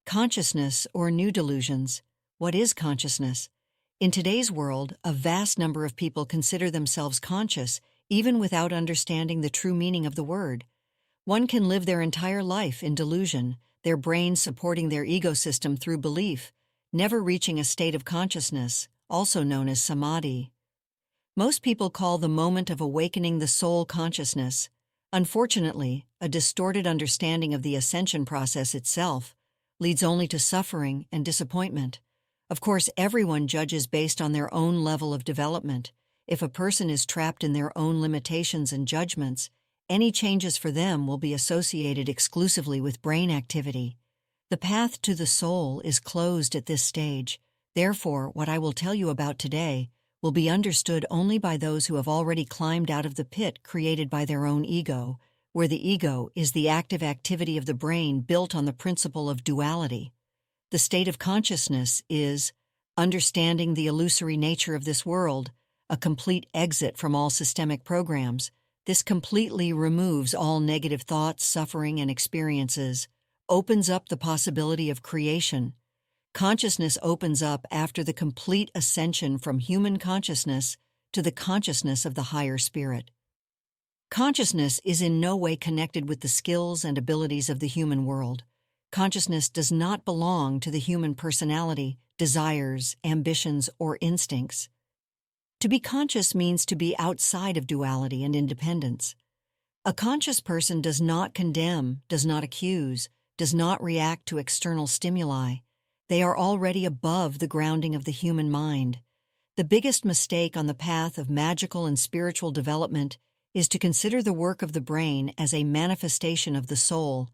Consciousness or new delusions. What is consciousness? In today's world, a vast number of people consider themselves conscious, even without understanding the true meaning of the word. One can live their entire life in delusion, their brain supporting their ego system through belief, never reaching a state of consciousness, also known as samadhi. Most people call the moment of awakening the soul consciousness. Unfortunately, a distorted understanding of the ascension process itself leads only to suffering and disappointment. Of course, everyone judges based on their own level of development. If a person is trapped in their own limitations and judgments, any changes for them will be associated exclusively with brain activity. The path to the soul is closed at this stage. Therefore, what I will tell you about today will be understood only by those who have already climbed out of the pit created by their own ego, where the ego is the active activity of the brain built on the principle of duality. The state of consciousness is understanding the illusory nature of this world, a complete exit from all systemic programs. This completely removes all negative thoughts, suffering, and experiences, opens up the possibility of creation. Consciousness opens up after the complete ascension from human consciousness to the consciousness of the higher spirit. Consciousness is in no way connected with the skills and abilities of the human world. Consciousness does not belong to the human personality, desires, ambitions, or instincts. To be conscious means to be outside of duality and independence. A conscious person does not condemn, does not accuse, does not react to external stimuli. They are already above the grounding of the human mind. The biggest mistake on the path of magical and spiritual development is to consider the work of the brain as a manifestation of the soul.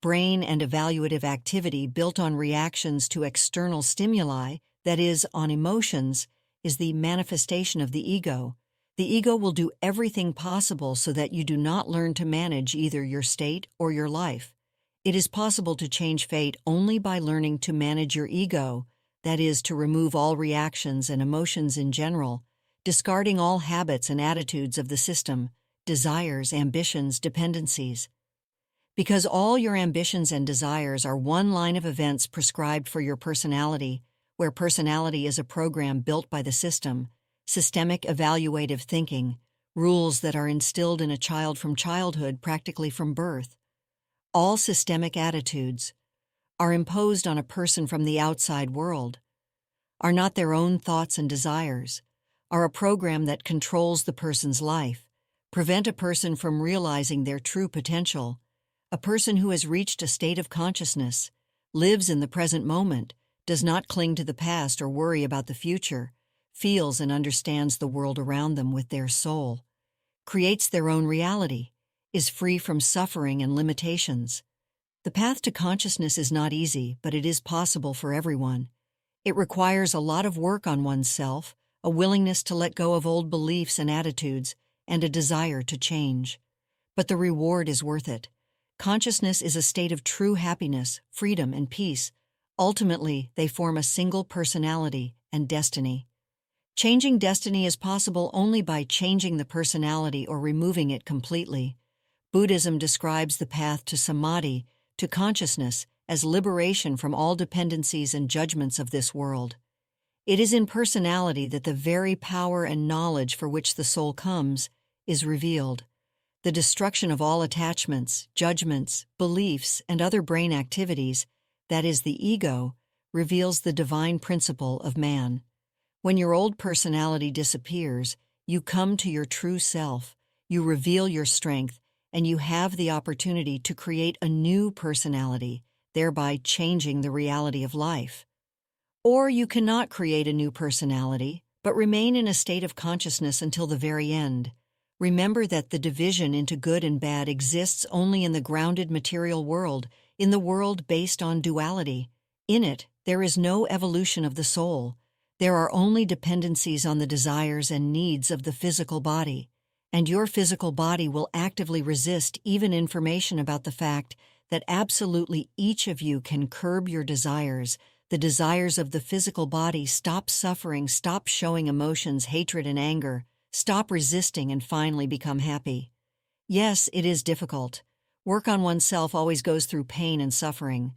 Brain and evaluative activity built on reactions to external stimuli, that is, on emotions, is the manifestation of the ego. The ego will do everything possible so that you do not learn to manage either your state or your life. It is possible to change fate only by learning to manage your ego, that is, to remove all reactions and emotions in general, discarding all habits and attitudes of the system, desires, ambitions, dependencies. Because all your ambitions and desires are one line of events prescribed for your personality, where personality is a program built by the system, systemic evaluative thinking, rules that are instilled in a child from childhood, practically from birth. All systemic attitudes are imposed on a person from the outside world, are not their own thoughts and desires, are a program that controls the person's life, prevent a person from realizing their true potential. A person who has reached a state of consciousness, lives in the present moment, does not cling to the past or worry about the future, feels and understands the world around them with their soul, creates their own reality, is free from suffering and limitations. The path to consciousness is not easy, but it is possible for everyone. It requires a lot of work on oneself, a willingness to let go of old beliefs and attitudes, and a desire to change. But the reward is worth it. Consciousness is a state of true happiness, freedom, and peace. Ultimately, they form a single personality and destiny. Changing destiny is possible only by changing the personality or removing it completely. Buddhism describes the path to samadhi, to consciousness, as liberation from all dependencies and judgments of this world. It is in personality that the very power and knowledge for which the soul comes is revealed. The destruction of all attachments, judgments, beliefs, and other brain activities, that is the ego, reveals the divine principle of man. When your old personality disappears, you come to your true self, you reveal your strength, and you have the opportunity to create a new personality, thereby changing the reality of life. Or you cannot create a new personality, but remain in a state of consciousness until the very end. Remember that the division into good and bad exists only in the grounded material world, in the world based on duality. In it, there is no evolution of the soul. There are only dependencies on the desires and needs of the physical body, and your physical body will actively resist even information about the fact that absolutely each of you can curb your desires. The desires of the physical body stop suffering, stop showing emotions, hatred and anger, stop resisting and finally become happy. Yes, it is difficult. Work on oneself always goes through pain and suffering.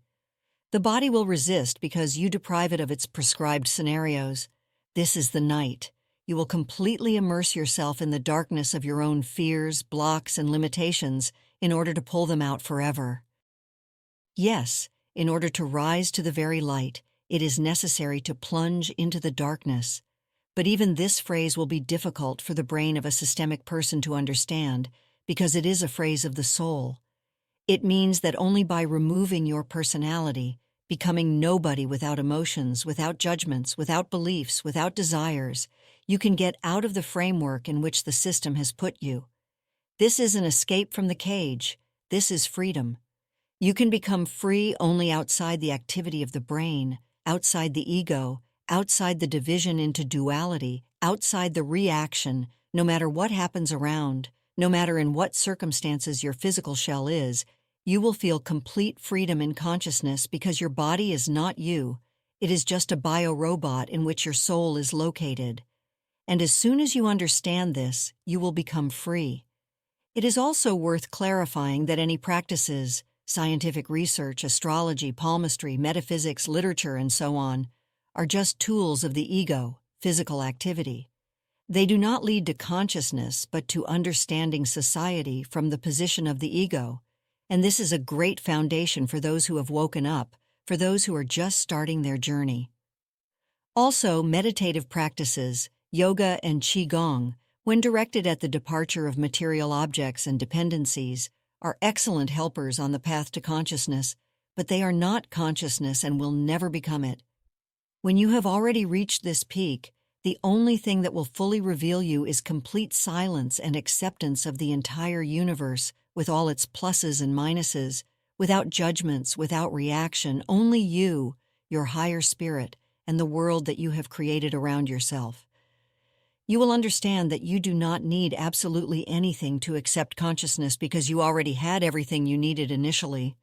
The body will resist because you deprive it of its prescribed scenarios. This is the night. You will completely immerse yourself in the darkness of your own fears, blocks, and limitations in order to pull them out forever. Yes, in order to rise to the very light, it is necessary to plunge into the darkness. But even this phrase will be difficult for the brain of a systemic person to understand because it is a phrase of the soul. It means that only by removing your personality, becoming nobody without emotions, without judgments, without beliefs, without desires, you can get out of the framework in which the system has put you. This is an escape from the cage. This is freedom. You can become free only outside the activity of the brain, outside the ego, outside the division into duality, outside the reaction, no matter what happens around, no matter in what circumstances your physical shell is. You will feel complete freedom in consciousness because your body is not you. It is just a biorobot in which your soul is located. And as soon as you understand this, you will become free. It is also worth clarifying that any practices, scientific research, astrology, palmistry, metaphysics, literature, and so on, are just tools of the ego, physical activity. They do not lead to consciousness, but to understanding society from the position of the ego. And this is a great foundation for those who have woken up, for those who are just starting their journey. Also, meditative practices, yoga and qigong, when directed at the departure of material objects and dependencies, are excellent helpers on the path to consciousness, but they are not consciousness and will never become it. When you have already reached this peak, the only thing that will fully reveal you is complete silence and acceptance of the entire universe, with all its pluses and minuses, without judgments, without reaction, only you, your higher spirit, and the world that you have created around yourself. You will understand that you do not need absolutely anything to accept consciousness because you already had everything you needed initially.